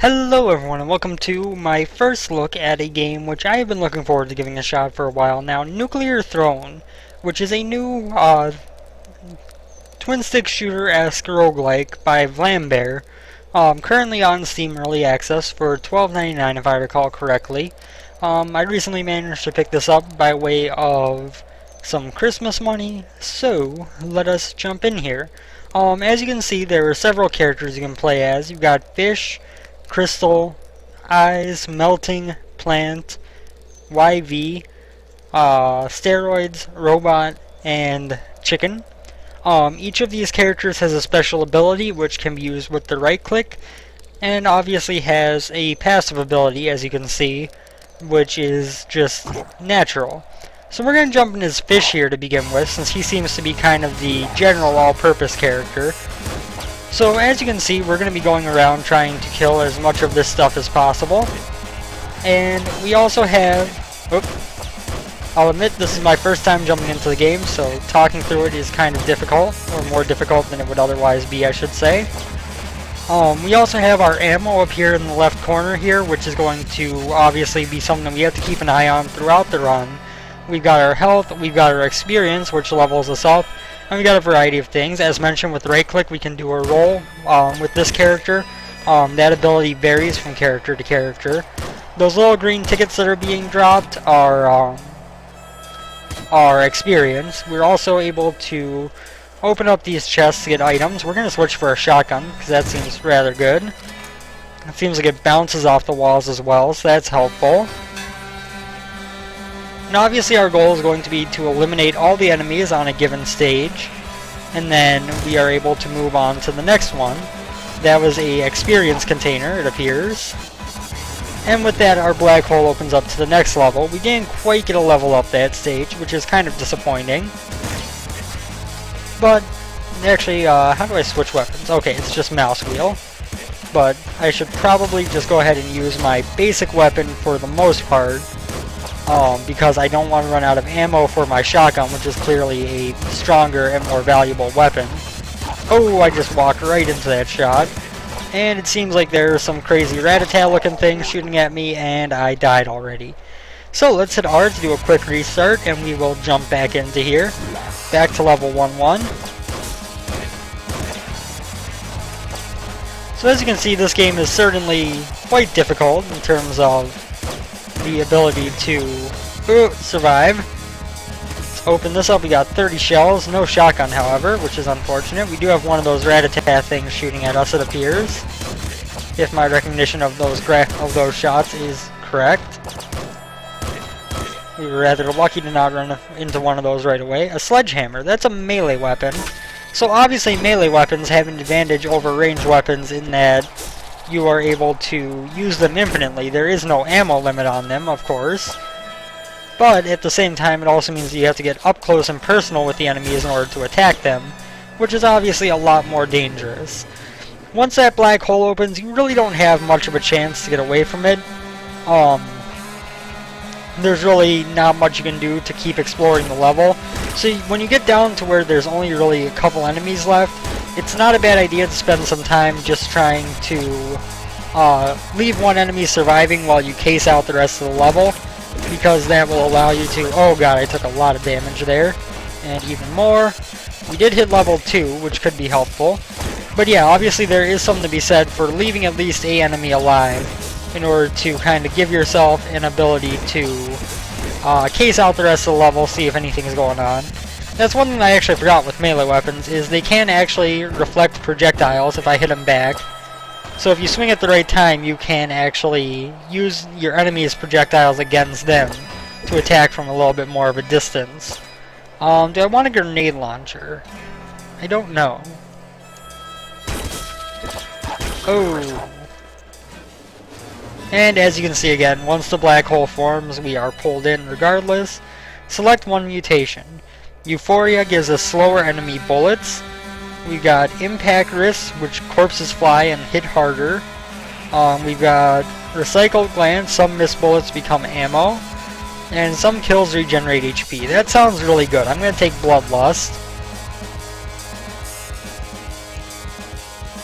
Hello everyone and welcome to my first look at a game which I have been looking forward to giving a shot for a while now, Nuclear Throne, which is a new twin-stick shooter-esque roguelike by Vlambear, currently on Steam Early Access for $12.99 if I recall correctly. I recently managed to pick this up by way of some Christmas money, so let us jump in here. As you can see, there are several characters you can play as. You've got Fish, Crystal, Eyes, Melting, Plant, YV, Steroids, Robot, and Chicken. Each of these characters has a special ability which can be used with the right click, and obviously has a passive ability, as you can see, which is just natural. So we're going to jump in as Fish here to begin with, since he seems to be kind of the general all-purpose character. So as you can see, we're going to be going around trying to kill as much of this stuff as possible. And we also have... I'll admit this is my first time jumping into the game, so talking through it is kind of difficult, or more difficult than it would otherwise be, I should say. We also have our ammo up here in the left corner here, which is going to obviously be something that we have to keep an eye on throughout the run. We've got our health, we've got our experience, which levels us up. And we got a variety of things. As mentioned, with right click we can do a roll with this character. That ability varies from character to character. Those little green tickets that are being dropped are experience. We're also able to open up these chests to get items. We're going to switch for a shotgun because that seems rather good. It seems like it bounces off the walls as well, so that's helpful. And obviously our goal is going to be to eliminate all the enemies on a given stage, and then we are able to move on to the next one. That was a experience container, it appears. And with that, our black hole opens up to the next level. We didn't quite get a level up that stage, which is kind of disappointing. But, actually, how do I switch weapons? Okay, it's just mouse wheel. But I should probably just go ahead and use my basic weapon for the most part. Because I don't want to run out of ammo for my shotgun, which is clearly a stronger and more valuable weapon. Oh, I just walked right into that shot. And it seems like there's some crazy rat-a-tat looking thing shooting at me, and I died already. So let's hit R to do a quick restart, and we will jump back into here. Back to level 1-1. So as you can see, this game is certainly quite difficult in terms of the ability to survive. Let's open this up. We got 30 shells, no shotgun however, which is unfortunate. We do have one of those rat-a-tat things shooting at us, it appears, if my recognition of those shots is correct. We were rather lucky to not run into one of those right away. A sledgehammer, that's a melee weapon. So obviously melee weapons have an advantage over ranged weapons in that you are able to use them infinitely. There is no ammo limit on them, of course. But at the same time, it also means you have to get up close and personal with the enemies in order to attack them, which is obviously a lot more dangerous. Once that black hole opens, you really don't have much of a chance to get away from it. There's really not much you can do to keep exploring the level. So when you get down to where there's only really a couple enemies left, it's not a bad idea to spend some time just trying to leave one enemy surviving while you case out the rest of the level, because that will allow you to... Oh god, I took a lot of damage there, and even more. We did hit level 2, which could be helpful. But yeah, obviously there is something to be said for leaving at least an enemy alive in order to kind of give yourself an ability to case out the rest of the level, see if anything is going on. That's one thing I actually forgot with melee weapons, is they can actually reflect projectiles if I hit them back. So if you swing at the right time, you can actually use your enemy's projectiles against them to attack from a little bit more of a distance. Do I want a grenade launcher? I don't know. Oh. And as you can see again, once the black hole forms, we are pulled in regardless. Select one mutation. Euphoria gives us slower enemy bullets. We got impact risks, which corpses fly and hit harder. We've got recycled glance, some missed bullets become ammo. And some kills regenerate HP. That sounds really good. I'm going to take Bloodlust.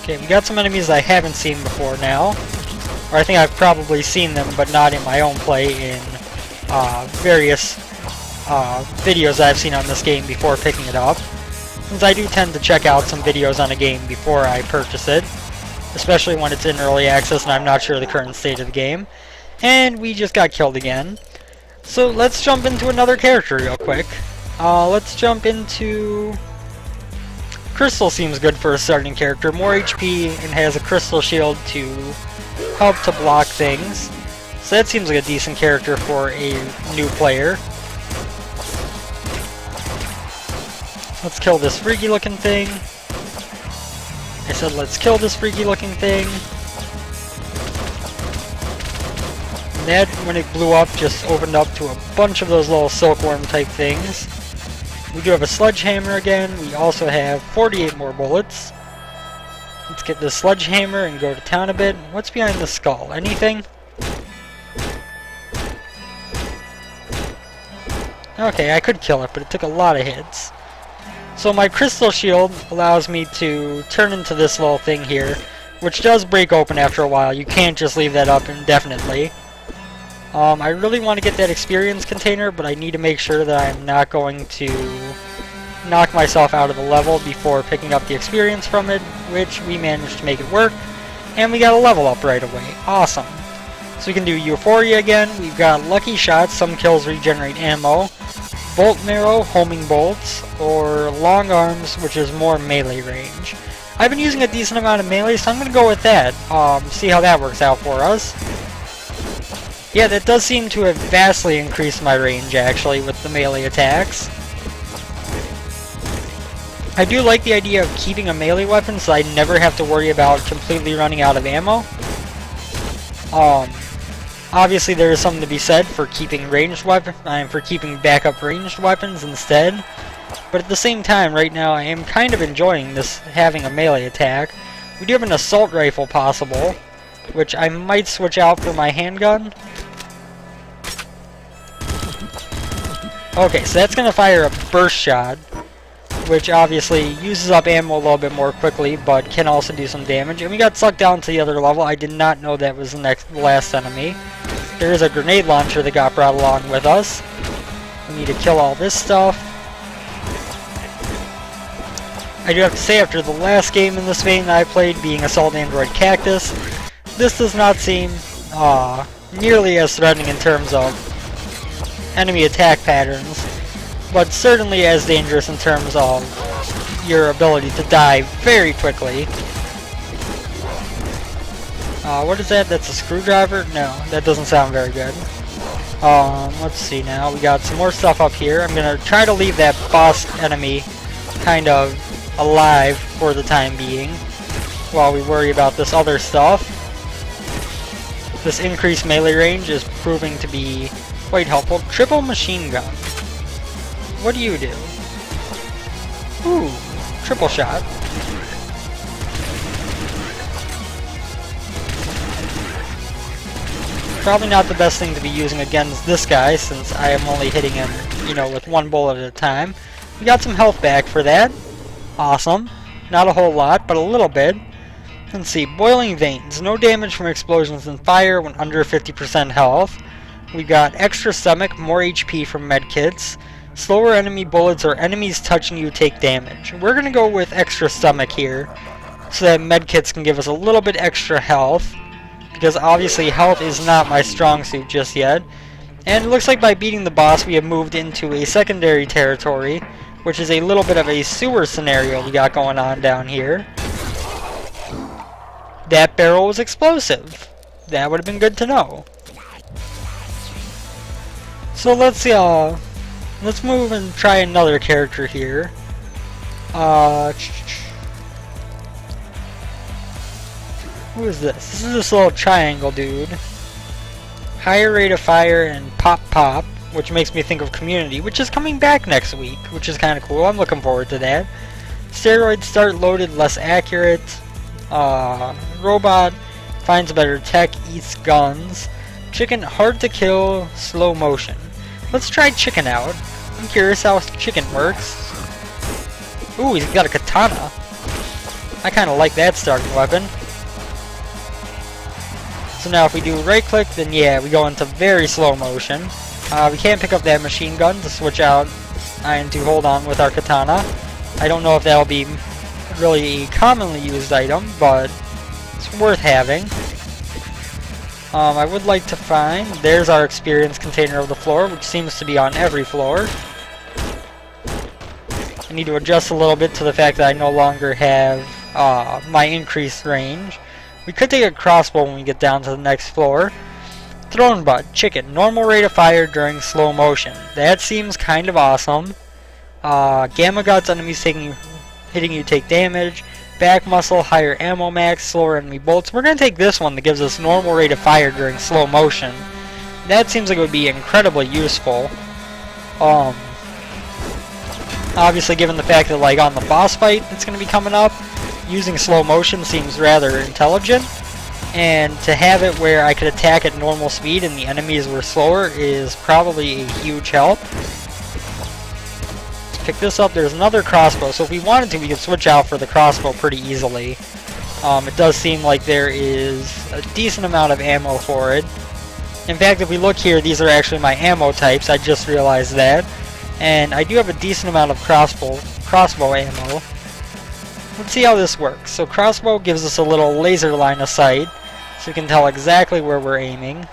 Okay, we got some enemies I haven't seen before now. Or I think I've probably seen them, but not in my own play in various videos I've seen on this game before picking it up. Since I do tend to check out some videos on a game before I purchase it, especially when it's in early access and I'm not sure of the current state of the game. And we just got killed again. So let's jump into another character real quick. Let's jump into... Crystal seems good for a starting character. More HP and has a crystal shield to help to block things. So that seems like a decent character for a new player. Let's kill this freaky looking thing. I said let's kill this freaky looking thing. And that, when it blew up, just opened up to a bunch of those little silkworm type things. We do have a sledgehammer again. We also have 48 more bullets. Let's get this sledgehammer and go to town a bit. What's behind the skull? Anything? Okay, I could kill it, but it took a lot of hits. So my crystal shield allows me to turn into this little thing here, which does break open after a while. You can't just leave that up indefinitely. I really want to get that experience container, but I need to make sure that I'm not going to knock myself out of the level before picking up the experience from it, which we managed to make it work, and we got a level up right away. Awesome. So we can do Euphoria again. We've got Lucky Shots, some kills regenerate ammo, Bolt Marrow, homing bolts, or Long Arms, which is more melee range. I've been using a decent amount of melee, so I'm going to go with that. See how that works out for us. Yeah, that does seem to have vastly increased my range, actually, with the melee attacks. I do like the idea of keeping a melee weapon, so I never have to worry about completely running out of ammo. Obviously, there is something to be said for keeping ranged weapons, for keeping backup ranged weapons instead. But at the same time, right now, I am kind of enjoying this having a melee attack. We do have an assault rifle possible, which I might switch out for my handgun. Okay, so that's going to fire a burst shot, which obviously uses up ammo a little bit more quickly, but can also do some damage. And we got sucked down to the other level. I did not know that was the last enemy. There is a grenade launcher that got brought along with us. We need to kill all this stuff. I do have to say, after the last game in this vein that I played, being Assault Android Cactus, this does not seem nearly as threatening in terms of enemy attack patterns, but certainly as dangerous in terms of your ability to die very quickly. What is that? That's a screwdriver? No, that doesn't sound very good. Let's see now. We got some more stuff up here. I'm going to try to leave that boss enemy kind of alive for the time being while we worry about this other stuff. This increased melee range is proving to be quite helpful. Triple machine gun. What do you do? Ooh, triple shot. Probably not the best thing to be using against this guy, since I am only hitting him, you know, with one bullet at a time. We got some health back for that. Awesome. Not a whole lot, but a little bit. Let's see. Boiling Veins. No damage from explosions and fire when under 50% health. We got Extra Stomach, more HP from medkits. Slower enemy bullets or enemies touching you take damage. We're going to go with Extra Stomach here, so that medkits can give us a little bit extra health, because obviously health is not my strong suit just yet. And it looks like by beating the boss we have moved into a secondary territory, which is a little bit of a sewer scenario we got going on down here. That barrel was explosive. That would have been good to know. So let's move and try another character here. Who is this? This is this little triangle dude. Higher rate of fire and pop, which makes me think of Community, which is coming back next week, which is kind of cool. I'm looking forward to that. Steroid start loaded, less accurate. Robot finds better tech, eats guns. Chicken hard to kill, slow motion. Let's try Chicken out. I'm curious how Chicken works. Ooh, he's got a katana. I kind of like that starting weapon. So now if we do right click, then yeah, we go into very slow motion. We can't pick up that machine gun to switch out and to hold on with our katana. I don't know if that'll be really a commonly used item, but it's worth having. I would like to find, there's our experience container of the floor, which seems to be on every floor. I need to adjust a little bit to the fact that I no longer have my increased range. We could take a crossbow when we get down to the next floor. Throne butt, chicken, normal rate of fire during slow motion. That seems kind of awesome. Gamma guts, enemies hitting you take damage. Back muscle, higher ammo max, slower enemy bolts. We're going to take this one that gives us normal rate of fire during slow motion. That seems like it would be incredibly useful. Obviously, given the fact that like on the boss fight that's going to be coming up, using slow motion seems rather intelligent. And to have it where I could attack at normal speed and the enemies were slower is probably a huge help. Let's pick this up. There's another crossbow, so if we wanted to, we could switch out for the crossbow pretty easily. It does seem like there is a decent amount of ammo for it. In fact, if we look here, these are actually my ammo types. I just realized that. And I do have a decent amount of crossbow ammo. Let's see how this works. So crossbow gives us a little laser line of sight, so we can tell exactly where we're aiming.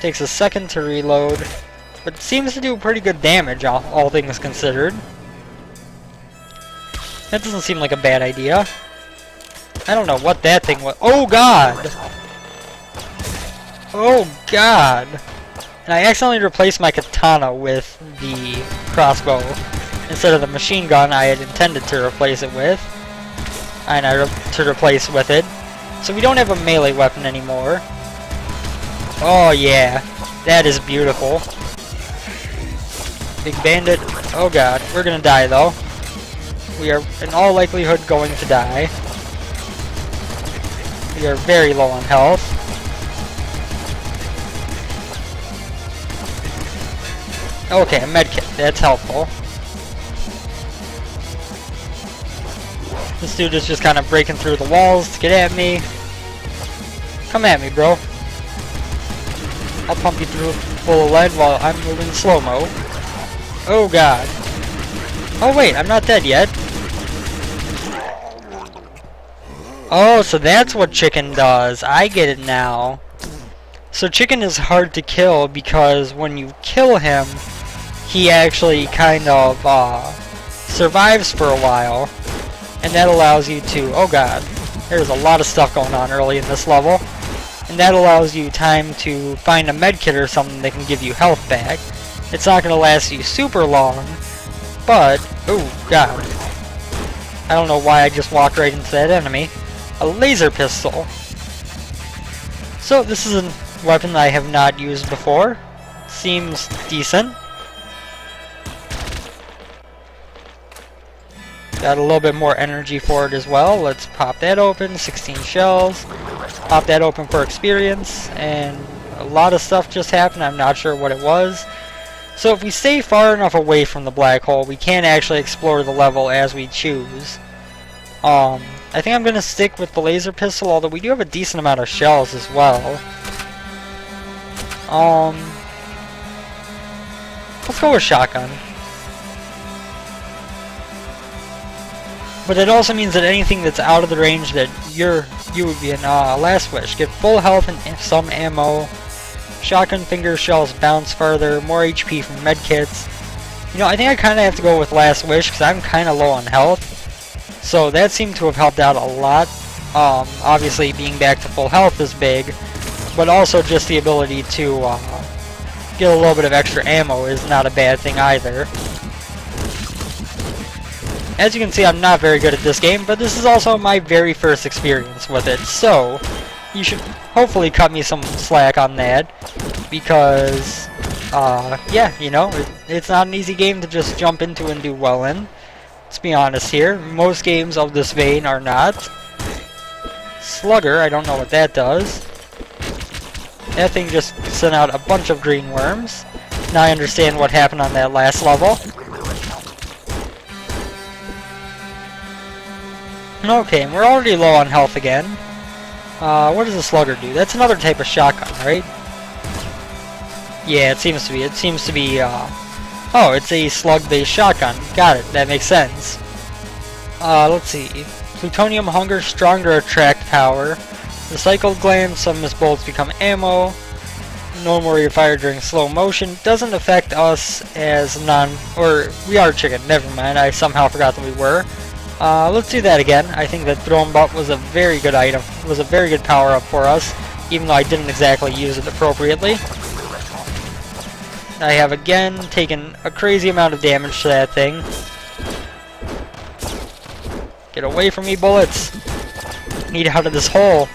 Takes a second to reload, but seems to do pretty good damage, all things considered. That doesn't seem like a bad idea. I don't know what that thing was. Oh god! Oh god! And I accidentally replaced my katana with the crossbow instead of the machine gun I had intended to replace it with. To replace with it. So we don't have a melee weapon anymore. Oh yeah, that is beautiful. Big bandit. Oh god, we're gonna die though. We are in all likelihood going to die. We are very low on health. Okay, a medkit, that's helpful. This dude is just kind of breaking through the walls to get at me. Come at me, bro. I'll pump you through full of lead while I'm moving slow-mo. Oh god. Oh wait, I'm not dead yet. Oh, so that's what Chicken does. I get it now. So Chicken is hard to kill because when you kill him, he actually kind of survives for a while. And that allows you to, oh god, there's a lot of stuff going on early in this level. And that allows you time to find a medkit or something that can give you health back. It's not going to last you super long, but, oh god. I don't know why I just walked right into that enemy. A laser pistol. So this is a weapon that I have not used before. Seems decent. Got a little bit more energy for it as well. Let's pop that open. 16 shells. Pop that open for experience. And a lot of stuff just happened. I'm not sure what it was. So if we stay far enough away from the black hole, we can actually explore the level as we choose. I think I'm going to stick with the laser pistol, although we do have a decent amount of shells as well. Let's go with shotgun. But it also means that anything that's out of the range that you would be in last wish. Get full health and some ammo. Shotgun finger shells bounce farther. More HP from medkits. You know, I think I kind of have to go with last wish because I'm kind of low on health. So that seemed to have helped out a lot. Obviously being back to full health is big. But also just the ability to get a little bit of extra ammo is not a bad thing either. As you can see, I'm not very good at this game, but this is also my very first experience with it, so you should hopefully cut me some slack on that, because, yeah, you know, it's not an easy game to just jump into and do well in. Let's be honest here, most games of this vein are not. Slugger, I don't know what that does. That thing just sent out a bunch of green worms. Now I understand what happened on that last level. Okay, and we're already low on health again. What does a slugger do? That's another type of shotgun, right? Yeah, it seems to be. It seems to be, oh, it's a slug-based shotgun. Got it. That makes sense. Let's see. Plutonium hunger, stronger attract power. Recycled gland, some missed bullets become ammo. No more your fire during slow motion. Doesn't affect us as we are chicken. Never mind, I somehow forgot that we were. Let's do that again. I think that Thrown Butt was a very good item. It was a very good power-up for us, even though I didn't exactly use it appropriately. I have again taken a crazy amount of damage to that thing. Get away from me, bullets! Need out of this hole.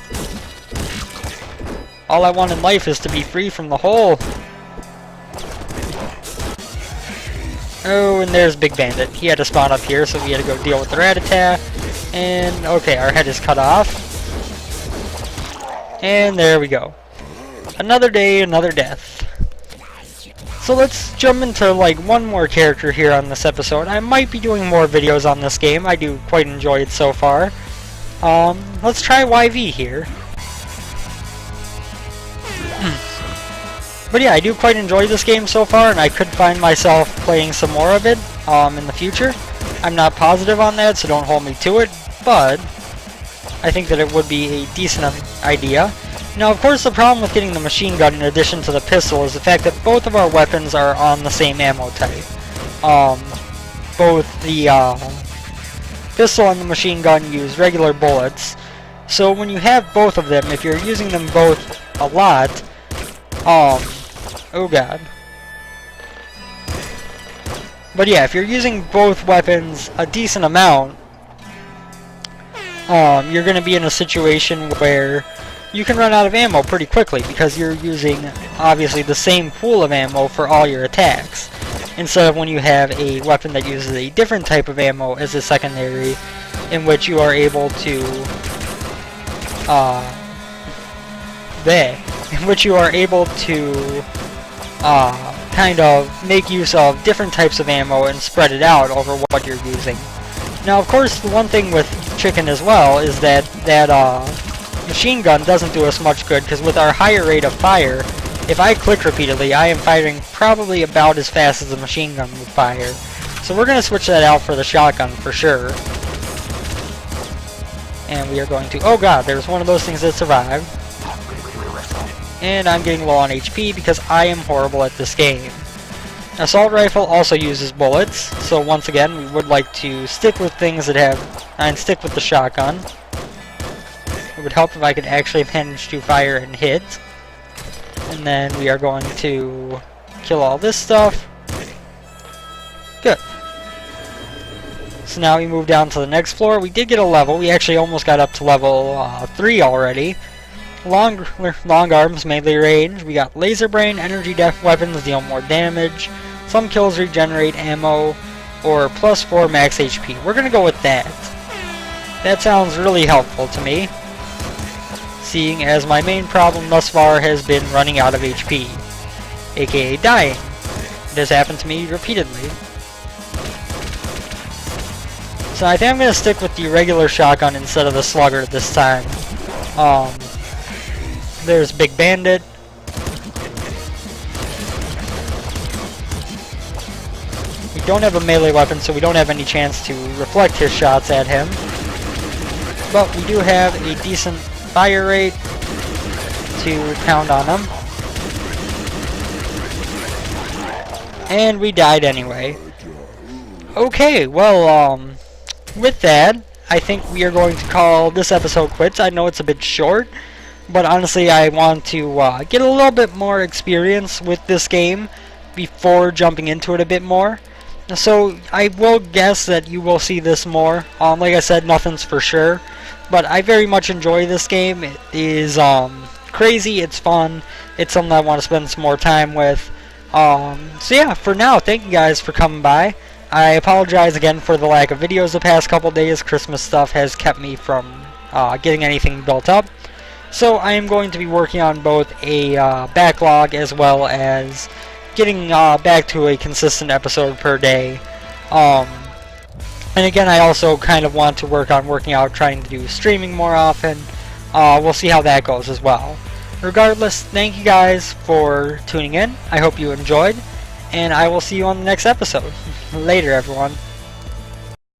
All I want in life is to be free from the hole. Oh, and there's Big Bandit. He had to spawn up here, so we had to go deal with the rat-a-tat. And, okay, our head is cut off. And there we go. Another day, another death. So let's jump into, like, one more character here on this episode. I might be doing more videos on this game. I do quite enjoy it so far. Let's try YV here. But yeah, I do quite enjoy this game so far, and I could find myself playing some more of it in the future. I'm not positive on that, so don't hold me to it, but I think that it would be a decent idea. Now, of course, the problem with getting the machine gun in addition to the pistol is the fact that both of our weapons are on the same ammo type. Both the pistol and the machine gun use regular bullets, so when you have both of them, if you're using them both a lot, oh god. But yeah, if you're using both weapons a decent amount, you're going to be in a situation where you can run out of ammo pretty quickly because you're using, obviously, the same pool of ammo for all your attacks. Instead of when you have a weapon that uses a different type of ammo as a secondary, in which you are able to, kind of make use of different types of ammo and spread it out over what you're using. Now, of course, the one thing with chicken as well is that machine gun doesn't do us much good, because with our higher rate of fire, if I click repeatedly, I am firing probably about as fast as the machine gun would fire. So we're going to switch that out for the shotgun for sure. And we are going to... oh god, there's one of those things that survived. And I'm getting low on HP because I am horrible at this game. Assault rifle also uses bullets, so once again, we would like to stick with things that have... and stick with the shotgun. It would help if I could actually manage to fire and hit. And then we are going to kill all this stuff. Good. So now we move down to the next floor. We did get a level. We actually almost got up to level 3 already. Long arms, melee range. We got laser brain, energy def weapons deal more damage. Some kills regenerate ammo, or +4 max HP. We're gonna go with that. That sounds really helpful to me, seeing as my main problem thus far has been running out of HP, aka dying. It has happened to me repeatedly. So I think I'm gonna stick with the regular shotgun instead of the slugger this time. There's Big Bandit. We don't have a melee weapon, so we don't have any chance to reflect his shots at him. But we do have a decent fire rate to pound on him. And we died anyway. Okay, well, with that, I think we are going to call this episode quits. I know it's a bit short, but honestly, I want to get a little bit more experience with this game before jumping into it a bit more. So I will guess that you will see this more. Like I said, nothing's for sure, but I very much enjoy this game. It is crazy, it's fun, it's something I want to spend some more time with. So yeah, for now, thank you guys for coming by. I apologize again for the lack of videos the past couple days. Christmas stuff has kept me from getting anything built up. So I am going to be working on both a backlog as well as getting back to a consistent episode per day. And And again, I also kind of want to work on working out, trying to do streaming more often. We'll see how that goes as well. Regardless, thank you guys for tuning in. I hope you enjoyed, and I will see you on the next episode. Later, everyone.